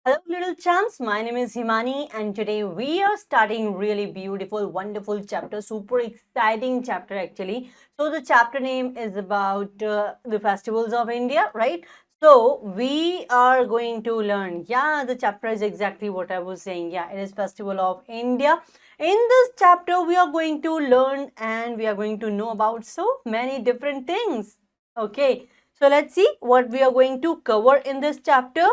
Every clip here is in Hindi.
Hello, little champs. My name is Himani, and today we are starting really beautiful, wonderful chapter, super exciting chapter actually. So the chapter name is about the festivals of India, right? So we are going to learn. Yeah, the chapter is exactly what I was saying. Yeah, it is Festival of India. In this chapter, we are going to learn and we are going to know about so many different things. Okay, so let's see what we are going to cover in this chapter.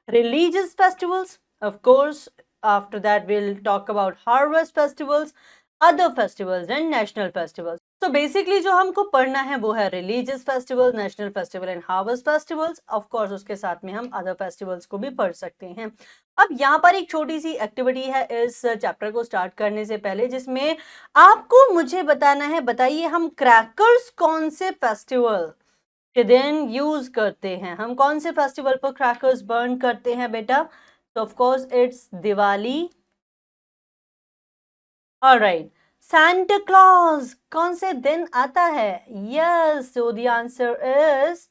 Religious festivals, of course. After that, we'll talk about harvest festivals, other festivals and national festivals. So basically जो हमको पढ़ना है वो है religious festival, national festival and harvest festivals. Of course उसके साथ में हम other festivals को भी पढ़ सकते हैं. अब यहाँ पर एक छोटी सी एक्टिविटी है इस चैप्टर को स्टार्ट करने से पहले, जिसमें आपको मुझे बताना है, बताइए हम क्रैकर्स कौन से फेस्टिवल के दिन यूज करते हैं. हम कौन से फेस्टिवल पर क्रैकर्स बर्न करते हैं बेटा? तो of course it's Diwali. Alright. Santa Claus कौन से दिन आता है? Yes, so the answer is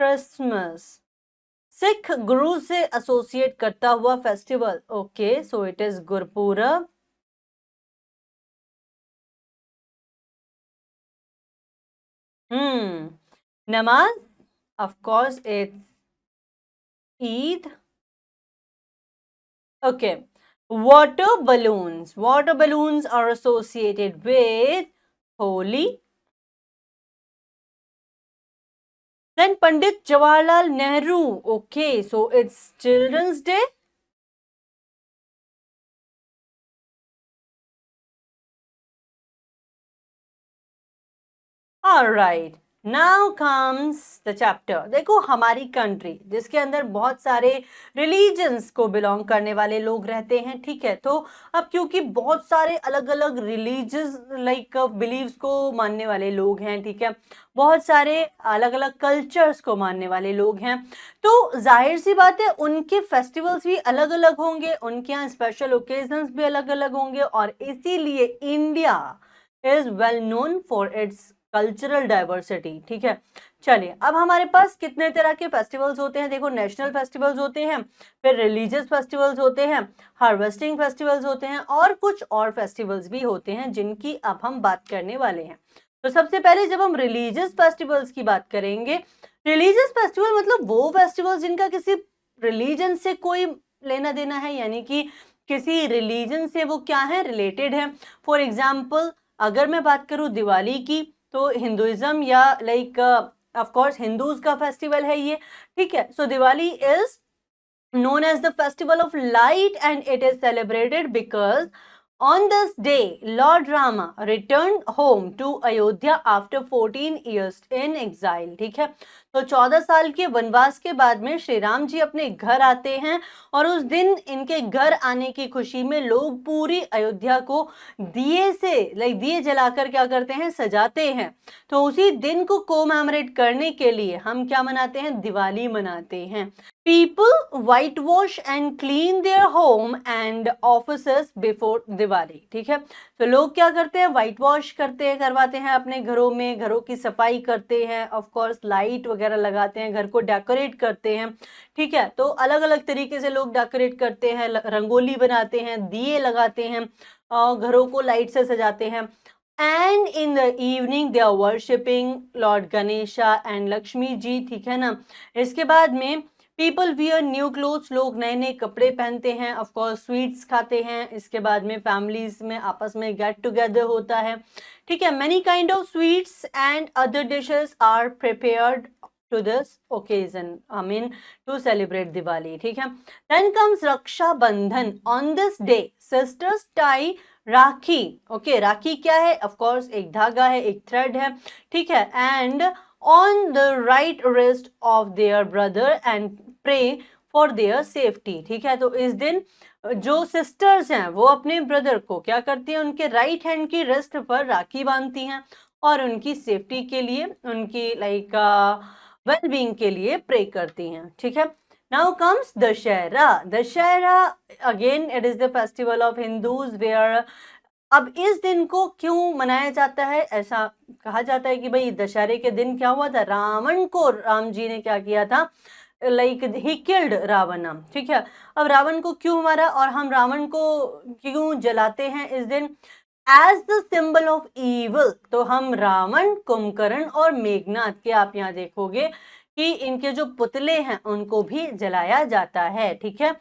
Christmas. Sikh guru से एसोसिएट करता हुआ festival. Okay, so it is Gurpurab. Namaz, of course it's Eid. Okay. Water balloons. Water balloons are associated with Holi. Then Pandit Jawaharlal Nehru. Okay, so it's Children's Day. Alright. Now comes the chapter. देखो, हमारी कंट्री जिसके अंदर बहुत सारे रिलीजन्स को बिलोंग करने वाले लोग रहते हैं, ठीक है. तो अब क्योंकि बहुत सारे अलग अलग रिलीजियस लाइक बिलीव्स को मानने वाले लोग हैं, ठीक है, बहुत सारे अलग अलग कल्चर्स को मानने वाले लोग हैं, तो जाहिर सी बात है उनके फेस्टिवल्स भी अलग अलग होंगे, उनके यहाँ स्पेशल ओकेजन्स भी अलग अलग होंगे, और इसीलिए India is well known for its cultural diversity. ठीक है, चलिए अब हमारे पास कितने तरह के फेस्टिवल्स होते हैं. देखो, नेशनल फेस्टिवल्स होते हैं, फिर रिलीजियस फेस्टिवल्स होते हैं, हार्वेस्टिंग फेस्टिवल्स होते हैं, और कुछ और फेस्टिवल्स भी होते हैं जिनकी अब हम बात करने वाले हैं. तो सबसे पहले जब हम रिलीजियस फेस्टिवल्स की बात करेंगे, रिलीजियस फेस्टिवल मतलब वो फेस्टिवल्स जिनका किसी रिलीजन से कोई लेना देना है, यानी कि किसी रिलीजन से वो क्या है, रिलेटेड है. फॉर एग्जाम्पल अगर मैं बात करूं दिवाली की, तो हिंदुइज्म या लाइक ऑफ कोर्स हिंदूज का फेस्टिवल है ये. ठीक है, so Diwali is known as the festival of light, and it is celebrated because on this day Lord Rama returned home to Ayodhya after 14 years in exile. ठीक है, तो 14 साल के वनवास के बाद में श्री राम जी अपने घर आते हैं, और उस दिन इनके घर आने की खुशी में लोग पूरी अयोध्या को दिए से लाइक दिए जलाकर क्या करते हैं, सजाते हैं. तो उसी दिन को कोमेमोरेट करने के लिए हम क्या मनाते हैं, दिवाली मनाते हैं. People whitewash and clean their home and offices before Diwali. ठीक है, तो लोग क्या करते हैं, व्हाइट वॉश करते हैं, करवाते हैं अपने घरों में, घरों की सफाई करते हैं, ऑफ कोर्स लाइट वगैरह लगाते हैं, घर को डेकोरेट करते हैं. ठीक है, तो अलग अलग तरीके से लोग डेकोरेट करते हैं, रंगोली बनाते हैं, दिए लगाते हैं, और घरों को लाइट से सजाते हैं. And in the evening they are worshipping lord Ganesha and Lakshmi ji. ठीक है ना, इसके बाद में पीपल वियर न्यू क्लोथ्स, लोग नए नए कपड़े पहनते हैं, ऑफ कोर्स स्वीट्स खाते हैं, इसके बाद में फैमिलीज में आपस में गेट टुगेदर होता है. ठीक है, many kind of sweets and other dishes are prepared to this occasion, I mean to celebrate Diwali. ठीक है, then comes Raksha Bandhan. On this day sisters tie rakhi. Okay, rakhi क्या है, ऑफ कोर्स एक धागा है, एक थ्रेड है. ठीक है, and on the right wrist of their brother and pray for their safety. ठीक है, तो इस दिन जो सिस्टर्स हैं वो अपने ब्रदर को क्या करती हैं, उनके राइट हैंड की रिस्ट पर राखी बांधती हैं, और उनकी सेफ्टी के लिए, उनकी लाइक वेल बीइंग के लिए प्रे करती हैं. ठीक है, now comes Dussehra. Dussehra again it is the festival of Hindus where. अब इस दिन को क्यों मनाया जाता है, ऐसा कहा जाता है कि भाई दशहरे के दिन क्या हुआ था, रावण को राम जी ने क्या किया था, लाइक ही किल्ड रावण, ठीक है। अब रावण को क्यों मारा और हम रावण को क्यों जलाते हैं इस दिन? As the symbol of evil. तो हम रावण, कुंभकर्ण और मेघनाथ के, आप यहाँ देखोगे कि इनके जो पुतले हैं उनको भी जलाया जाता है, ठीक है।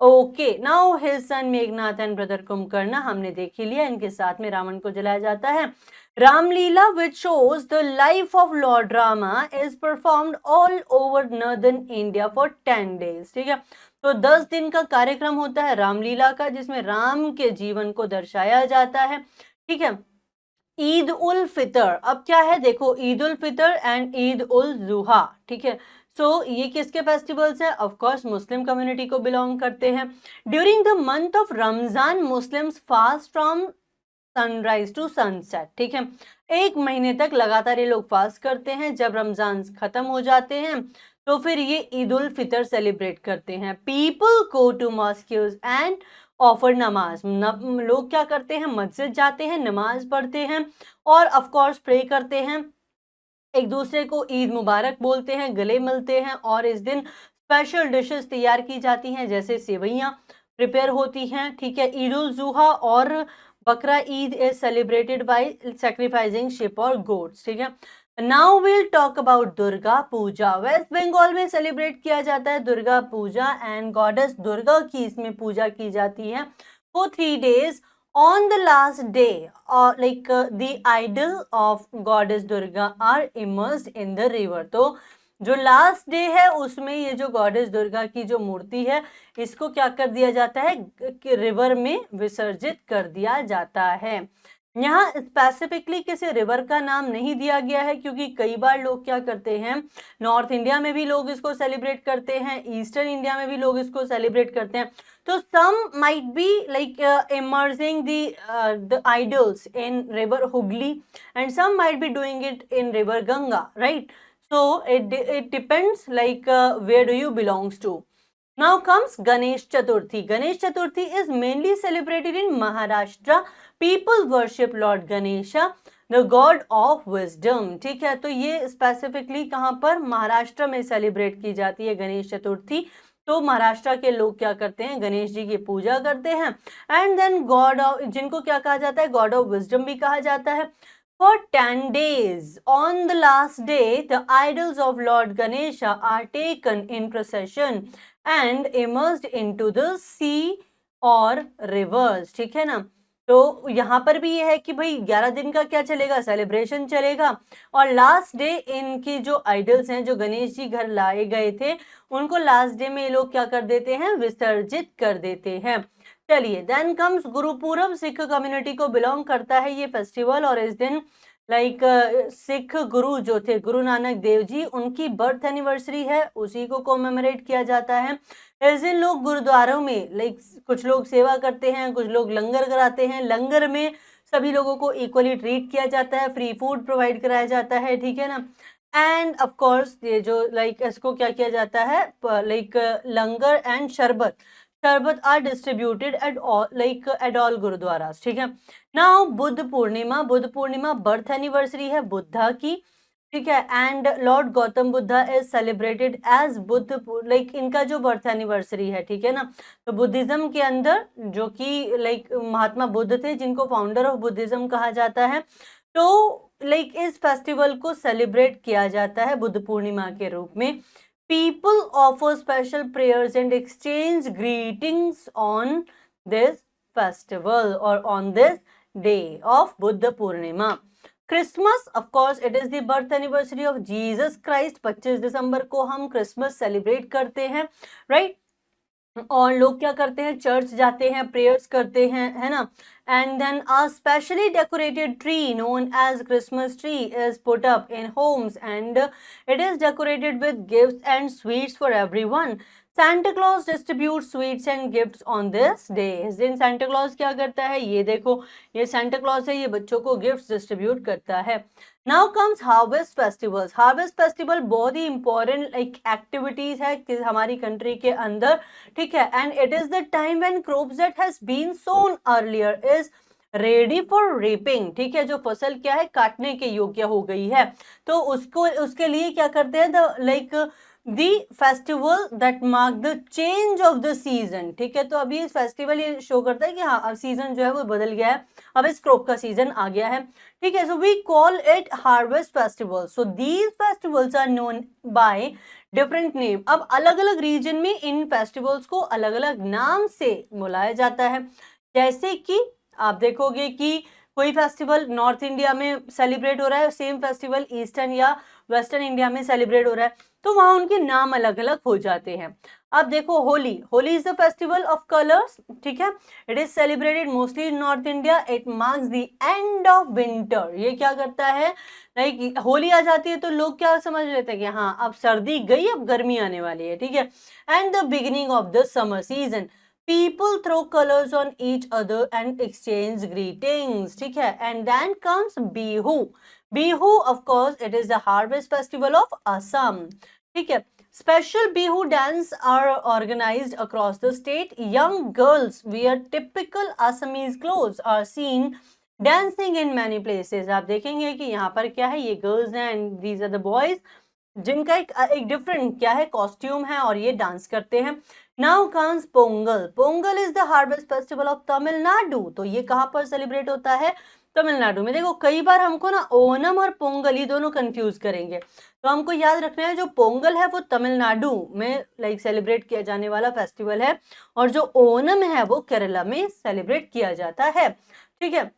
Okay, now his son Meghnath and brother Kumbhakarna हमने देख ही लिया, इनके साथ में रावण को जलाया जाता है। Ramlila which shows the life of Lord Rama is performed all over northern India for 10 days, ठीक है। तो 10 दिन का कार्यक्रम होता है रामलीला का, जिसमें राम के जीवन को दर्शाया जाता है, ठीक है। ईद उल फितर, अब क्या है देखो, ईद उल फितर एंड ईद उल जुहा, ठीक है। सो ये किसके फेस्टिवल्स हैं? ऑफ कोर्स मुस्लिम कम्युनिटी को बिलोंग करते हैं। During the month of Ramzan Muslims fast from sunrise to sunset, ठीक है। 1 महीने तक लगातार ये लोग फास्ट करते हैं। जब रमजान खत्म हो जाते हैं तो फिर ये ईद उल फितर सेलिब्रेट करते हैं। People go to mosques and offer namaz, लोग क्या करते हैं? मस्जिद जाते हैं, नमाज पढ़ते हैं और ऑफ कोर्स प्रे करते हैं, एक दूसरे को ईद मुबारक बोलते हैं, गले मिलते हैं और इस दिन स्पेशल डिशेस तैयार की जाती हैं, जैसे सेवइयां प्रिपेयर होती हैं, ठीक है। ईद उल जुहा और Bakra Eid is celebrated by sacrificing sheep और गोट्स, ठीक है। Now will talk about Durga Puja. West Bengal में सेलिब्रेट किया जाता है दुर्गा पूजा एंड गॉडेस दुर्गा की इसमें पूजा की जाती है for 3 days. On the last day, the idol of goddess Durga are immersed in the river. तो जो लास्ट डे है उसमें ये जो गॉडेस दुर्गा की जो मूर्ति है इसको क्या कर दिया जाता है? रिवर में विसर्जित कर दिया जाता है। यहाँ स्पेसिफिकली किसी रिवर का नाम नहीं दिया गया है, क्योंकि कई बार लोग क्या करते हैं, नॉर्थ इंडिया में भी लोग इसको सेलिब्रेट करते हैं, ईस्टर्न इंडिया में भी लोग इसको सेलिब्रेट करते हैं। तो some might be like emerging the idols in river Hooghly and some might be doing it in river Ganga, right? So it depends like where do you belongs to. Now comes Ganesh Chaturthi. Ganesh Chaturthi is mainly celebrated in Maharashtra. People worship Lord Ganesha, the god of wisdom. ठीक है, तो ये स्पेसिफिकली कहाँ पर? महाराष्ट्र में सेलिब्रेट की जाती है गणेश चतुर्थी। तो महाराष्ट्र के लोग क्या करते हैं? गणेश जी की पूजा करते हैं एंड देन गॉड ऑफ, जिनको क्या कहा जाता है? गॉड ऑफ विजडम भी कहा जाता है। For 10 days, on the last day, the idols of Lord Ganesha are taken in procession and immersed into the sea और rivers, ठीक है ना। तो यहाँ पर भी ये है कि भाई 11 दिन का क्या चलेगा? सेलिब्रेशन चलेगा और लास्ट डे इनकी जो आइडल्स हैं, जो गणेश जी घर लाए गए थे, उनको लास्ट डे में ये लोग क्या कर देते हैं? विसर्जित कर देते हैं। चलिए, then comes Gurpurab. Sikh community को बिलोंग करता है ये फेस्टिवल और इस दिन लाइक सिख गुरु जो थे गुरु नानक देव जी, उनकी बर्थ एनिवर्सरी है, उसी को कोमेमोरेट किया जाता है। इस दिन लोग गुरुद्वारों में लाइक कुछ लोग सेवा करते हैं, कुछ लोग लंगर कराते हैं। लंगर में सभी लोगों को इक्वली ट्रीट किया जाता है, फ्री फूड प्रोवाइड कराया जाता है, ठीक है ना। एंड ऑफ कोर्स ये जो लाइक इसको क्या किया जाता है? Like langar and sharbat are distributed at all gurdwaras, ठीक है। Now Buddha Purnima birth anniversary है बुद्धा की, ठीक है। And lord Gautam Buddha is celebrated as Buddha, like इनका जो बर्थ एनिवर्सरी है, ठीक है ना। तो बुद्धिज्म के अंदर जो कि लाइक महात्मा बुद्ध थे, जिनको फाउंडर ऑफ बुद्धिज्म कहा जाता है, तो लाइक इस फेस्टिवल को सेलिब्रेट किया जाता है बुद्ध पूर्णिमा के रूप में। People offer special prayers and exchange greetings on this festival or on this day of Buddha Purnima. Christmas, of course, it is the birth anniversary of Jesus Christ. 25 दिसंबर को हम क्रिसमस सेलिब्रेट करते हैं, राइट? और लोग क्या करते हैं? चर्च जाते हैं, प्रेयर्स करते हैं, है ना। And then a specially decorated tree known as Christmas tree is put up in homes and it is decorated with gifts and sweets for everyone. Santa Claus distributes sweets and gifts on this day. इस दिन Santa Claus क्या करता है? ये देखो, ये Santa Claus है, ये बच्चों को गिफ्ट्स डिस्ट्रीब्यूट करता है। Now comes harvest festivals. Harvest festival बहुत ही important like activities है कि हमारी कंट्री के अंदर, ठीक है। And it is the time when crops that has been sown earlier is ready for rapping, ठीक है। जो फसल क्या है? काटने के योग्य हो गई है, तो उसको उसके लिए क्या करते हैं? Like the festival that mark the change of the season. ठीक है, तो अभी फेस्टिवल ये शो करता है कि हाँ अब सीजन जो है वो बदल गया है, अब इस क्रॉप का सीजन आ गया है। ठीक है, so we call it harvest festival. So these festivals are known by different name. अब अलग अलग रीजन में इन फेस्टिवल्स को अलग अलग नाम से बुलाया जाता है। जैसे कि आप देखोगे कि कोई फेस्टिवल नॉर्थ इंडिया में सेलिब्रेट हो रहा है, सेम फेस्टिवल ईस्टर्न या वेस्टर्न इंडिया में सेलिब्रेट हो रहा है, तो वहां उनके नाम अलग अलग हो जाते हैं। अब देखो Holi, Holi is the festival of colours. ठीक है, it is celebrated mostly in north India. It marks the end of winter. ये क्या करता है, लाइक होली आ जाती है तो लोग क्या समझ लेते हैं कि हाँ अब सर्दी गई, अब गर्मी आने वाली है। ठीक है, and the beginning of the summer season. People throw colors on each other and exchange greetings. ठीक है, and then comes Bihu. Bihu, of course, it is the harvest festival of Assam. ठीक है, special Bihu dance are organized across the state. Young girls wear typical Assamese clothes are seen dancing in many places. आप देखेंगे कि यहाँ पर क्या है, ये girls हैं and these are the boys जिनका एक डिफरेंट क्या है कॉस्ट्यूम है और ये डांस करते हैं। Now comes Pongal. Pongal is the harvest festival of Tamil Nadu. तो ये कहाँ पर सेलिब्रेट होता है, तमिलनाडु में। देखो कई बार हमको ना ओनम और पोंगल ये दोनों कंफ्यूज करेंगे, तो हमको याद रखना है जो पोंगल है वो तमिलनाडु में लाइक सेलिब्रेट किया जाने वाला फेस्टिवल है, और जो ओनम है वो केरला में सेलिब्रेट किया जाता है। ठीक है,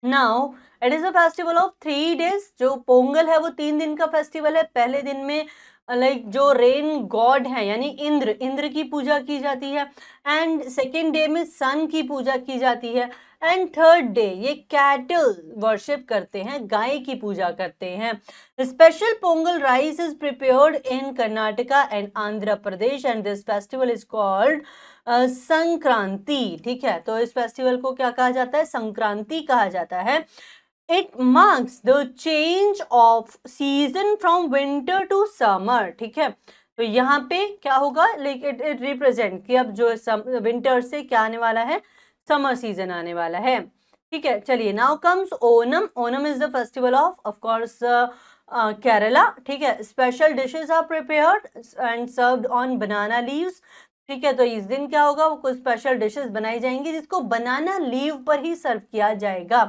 now it is a festival of 3 days। जो पोंगल है वो 3 दिन का फेस्टिवल है। पहले दिन में लाइक जो रेन गॉड है यानी इंद्र, इंद्र की पूजा की जाती है, एंड सेकेंड डे में सन की पूजा की जाती है, एंड थर्ड डे ये कैटल वर्शिप करते हैं, गाय की पूजा करते हैं। Special Pongal rice is prepared in Karnataka and Andhra Pradesh, and this festival is called Sankranti. ठीक है, तो इस फेस्टिवल को क्या कहा जाता है, संक्रांति कहा जाता है। It marks the change of season from winter to summer. ठीक है, तो यहाँ पे क्या होगा, लाइक इट रिप्रेजेंट कि अब जो विंटर से क्या आने वाला है, समर सीजन आने वाला है। ठीक है, चलिए now comes Onam. Onam is the festival of course Kerala. ठीक है, special dishes are prepared and served on banana leaves. ठीक है, तो इस दिन क्या होगा, वो कुछ स्पेशल डिशेस बनाई जाएंगी जिसको बनाना लीव पर ही सर्व किया जाएगा।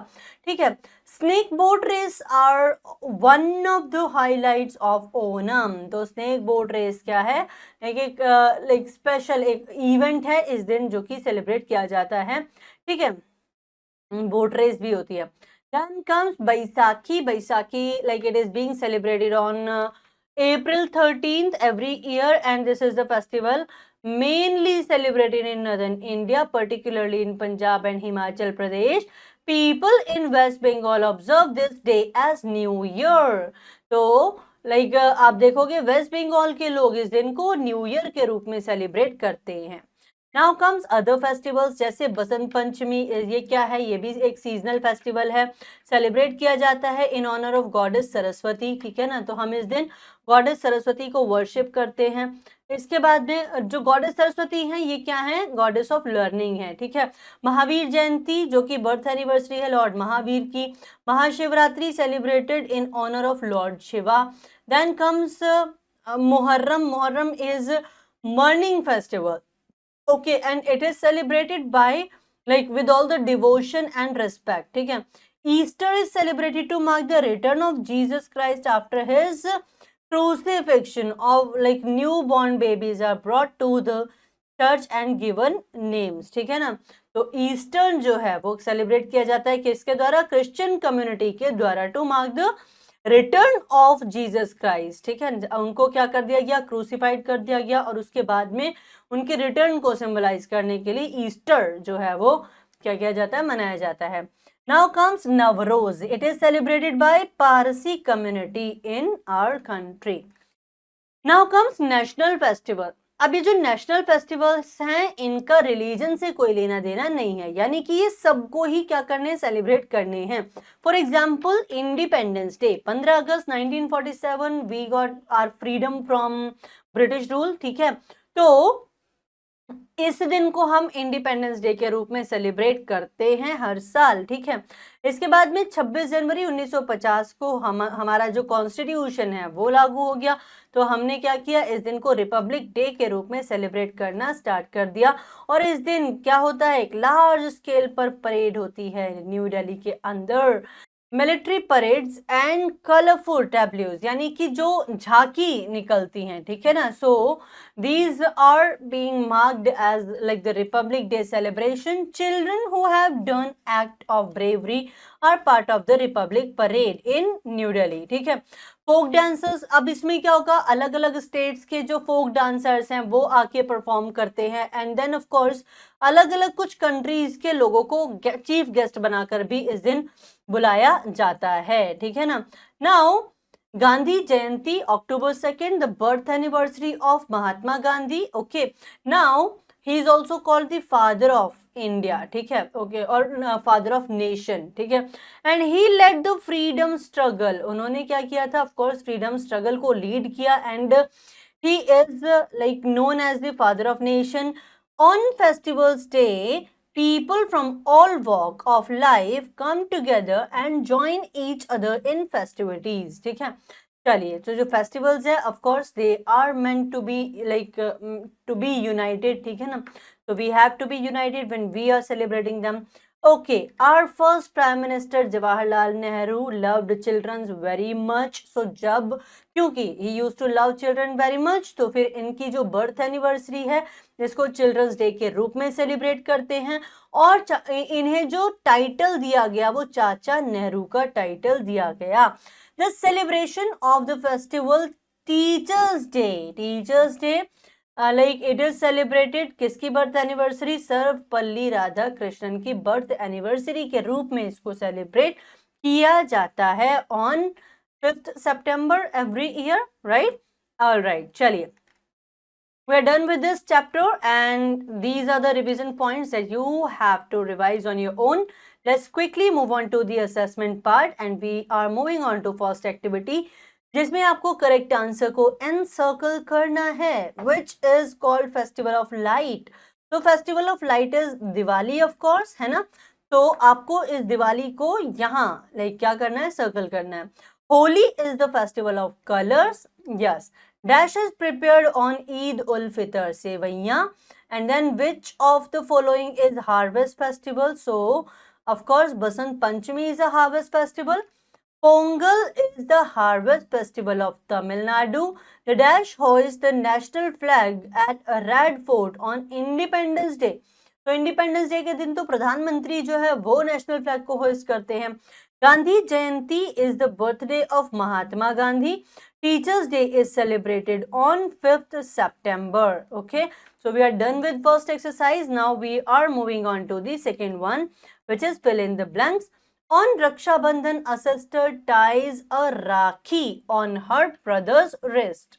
ठीक है, snake boat race are one of the highlights of Onam. तो स्नेक बोट रेस क्या है, एक लाइक स्पेशल एक इवेंट है इस दिन जो कि सेलिब्रेट किया जाता है। ठीक है, बोट रेस भी होती है। Then comes Baisakhi. Baisakhi like it is being celebrated on April 13th every year, and this is the festival mainly celebrated in northern India, particularly in Punjab and Himachal Pradesh. People in West Bengal observe this day as New Year. तो लाइक आप देखोगे वेस्ट बंगाल के लोग इस दिन को न्यू ईयर के रूप में सेलिब्रेट करते हैं। नाउ कम्स अदर फेस्टिवल्स, जैसे बसंत पंचमी। ये क्या है, ये भी एक सीजनल फेस्टिवल है, सेलिब्रेट किया जाता है in honour of goddess Saraswati. ठीक है ना, तो हम इस दिन गॉडेस सरस्वती को वर्शिप करते हैं। इसके बाद में जो गॉडेस सरस्वती हैं ये क्या है, गॉडेस ऑफ लर्निंग है। ठीक है, महावीर जयंती जो कि बर्थ एनिवर्सरी है लॉर्ड महावीर की। Mahashivratri celebrated in honour of lord Shiva. Then comes Muharram. Muharram is mourning festival. Okay, and it is celebrated by like with all the devotion and respect. ठीक है, Easter is celebrated to mark the return of Jesus Christ after his crucifixion. Of like newborn babies are brought to the church and given names. ठीक है ना, तो ईस्टर जो है वो सेलिब्रेट किया जाता है किसके द्वारा, क्रिश्चियन कम्युनिटी के द्वारा, to mark the return of Jesus Christ. ठीक है, उनको क्या कर दिया गया, क्रूसिफाइड कर दिया गया, और उसके बाद में उनके रिटर्न को सिंबलाइज करने के लिए ईस्टर जो है वो क्या किया जाता है, मनाया जाता है। Now comes Navroz. It is celebrated by Parsi community in our country. Now comes national festival. अब ये जो नेशनल फेस्टिवल्स हैं इनका रिलीजन से कोई लेना देना नहीं है, यानी कि ये सबको ही क्या करने, सेलिब्रेट करने हैं। For example independence day, 15 August 1947 we got our freedom from British rule. ठीक है, तो इस दिन को हम इंडिपेंडेंस डे के रूप में सेलिब्रेट करते हैं हर साल, ठीक है। इसके बाद में 26 जनवरी 1950 को हमारा जो कॉन्स्टिट्यूशन है वो लागू हो गया। तो हमने क्या किया, इस दिन को रिपब्लिक डे के रूप में सेलिब्रेट करना स्टार्ट कर दिया। और इस दिन क्या होता है, एक लार्ज स्केल पर परेड होती है न्यू दिल्ली के अंदर। मिलिट्री परेड्स एंड कलरफुल टैब्ल्यूज, यानी कि जो झांकी निकलती हैं, ठीक है ना। सो these are being marked as like the Republic Day celebration. Children who have done act of bravery are part of the Republic Parade in New Delhi, ठीक है। फोक डांसर्स, अब इसमें क्या होगा, अलग अलग स्टेट्स के जो फोक डांसर्स हैं वो आके परफॉर्म करते हैं। एंड देन ऑफ कोर्स अलग अलग कुछ कंट्रीज के लोगों को चीफ गेस्ट बनाकर भी इस दिन बुलाया जाता है, ठीक है ना। Now Gandhi Jayanti October 2nd, the birth anniversary of Mahatma Gandhi. Okay, now he is also called the father of India, ठीक है, okay, और father of nation, ठीक है। And he led the freedom struggle. उन्होंने क्या किया था, of course freedom struggle को lead किया। And he is like known as the father of nation. On festivals day, people from all walk of life come together and join each other in festivities, ठीक है। चलिए, तो जो फेस्टिवल्स है of course they are meant to be like to be united, ठीक है ना। तो we have to be united when we are celebrating them. Okay, our first prime minister Jawaharlal Nehru loved childrens very much. So जब, क्योंकि he used to love children very much, तो फिर इनकी जो बर्थ एनिवर्सरी है इसको चिल्ड्रंस डे के रूप में सेलिब्रेट करते हैं। और इन्हें जो टाइटल दिया गया वो चाचा नेहरू का टाइटल दिया गया। The celebration of the festival Teachers Day. Teachers Day, like it is celebrated किसकी बर्थ एनिवर्सरी, सर्वपल्ली राधाकृष्णन की बर्थ एनिवर्सरी के रूप में इसको सेलिब्रेट किया जाता है on 5th September every year, right? All right, चलिए, we are done with this chapter and these are the revision points that you have to revise on your own. Let's quickly move on to the assessment part and we are moving on to first activity, जिसमें आपको करेक्ट आंसर को एनसर्कल करना है, which is called festival of light. तो festival of light is Diwali of course, है ना। तो आपको इस दिवाली को यहाँ लाइक क्या करना है, सर्कल करना है। Holi is the festival of colours, yes. Dish is prepared on Eid ul Fitr, sevaiyan. And then which of the following is harvest festival, so of course Basant Panchami is a harvest festival. Pongal is the harvest festival of Tamil Nadu. The dash hoist the national flag at a Red Fort on Independence Day. तो इंडिपेंडेंस डे के दिन तो प्रधानमंत्री जो है वो नेशनल फ्लैग को होस्ट करते हैं। Gandhi Jayanti is the birthday of Mahatma Gandhi. Teachers day is celebrated on 5th September. Okay, so we are done with first exercise. Now we are moving on to the second one, which is fill in the blanks. On Raksha Bandhan, a sister ties a rakhi on her brother's wrist.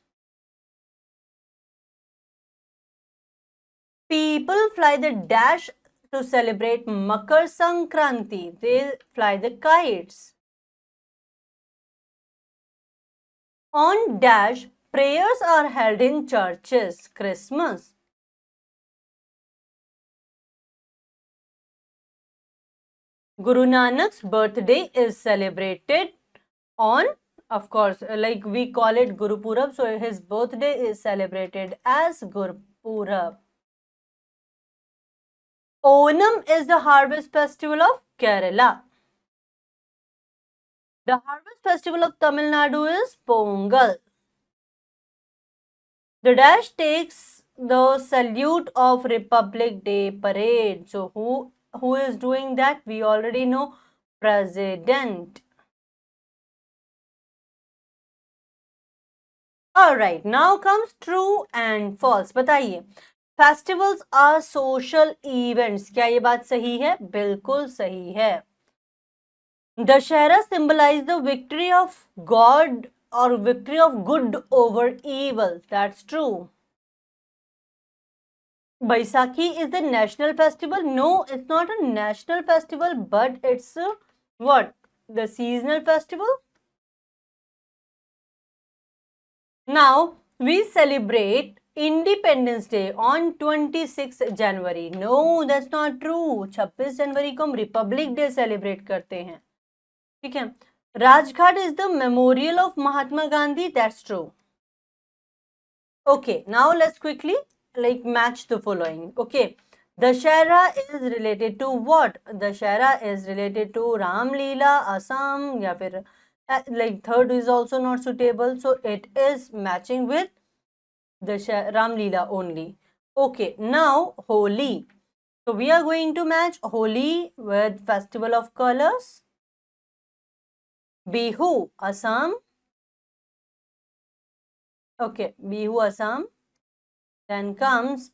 People fly the dash to celebrate Makar Sankranti. They fly the kites. On dash, prayers are held in churches. Christmas. Guru Nanak's birthday is celebrated on, of course, like we call it Guru Purab, so his birthday is celebrated as Guru Purab. Onam is the harvest festival of Kerala. The harvest festival of Tamil Nadu is Pongal. The dash takes the salute of Republic Day parade. So who is doing that? We already know, President. All right, now comes true and false. बताइए, फेस्टिवल्स आर सोशल इवेंट्स, क्या ये बात सही है? बिल्कुल सही है। Dussehra symbolize the victory of god और victory of good over evil. That's true. Baisakhi is the national festival. No, it's not a national festival, but it's what? The seasonal festival. Now we celebrate independence day on 26 January. No, that's not true. 26 जनवरी को हम रिपब्लिक डे सेलिब्रेट करते हैं, ठीक है। Rajghat is the memorial of Mahatma Gandhi, that's true. Okay, now let's quickly match the following. Okay, Dashera is related to what? Dashera is related to Ram Leela, Assam, या फिर third is also not suitable, so it is matching with Dashera, Ram Leela only. Okay, now Holi. So we are going to match Holi with Festival of Colors. Bihu, Assam. Okay, Bihu, Assam. Then comes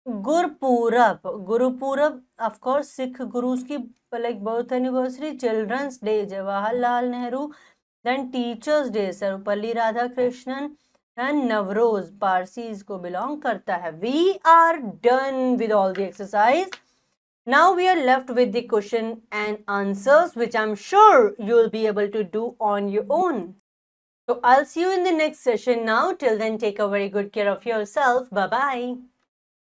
Gurpurab. Gurpurab, of course, Sikh Gurus ki birth anniversary. Children's Day, Jawaharlal Nehru. Then Teachers Day, Sarvapalli Radhakrishnan. And Navroz, Parsis ko belong karta hai. We are done with all the exercise. Now we are left with the question and answers, which I'm sure you'll be able to do on your own. So I'll see you in the next session now. Till then, take a very good care of yourself. Bye-bye.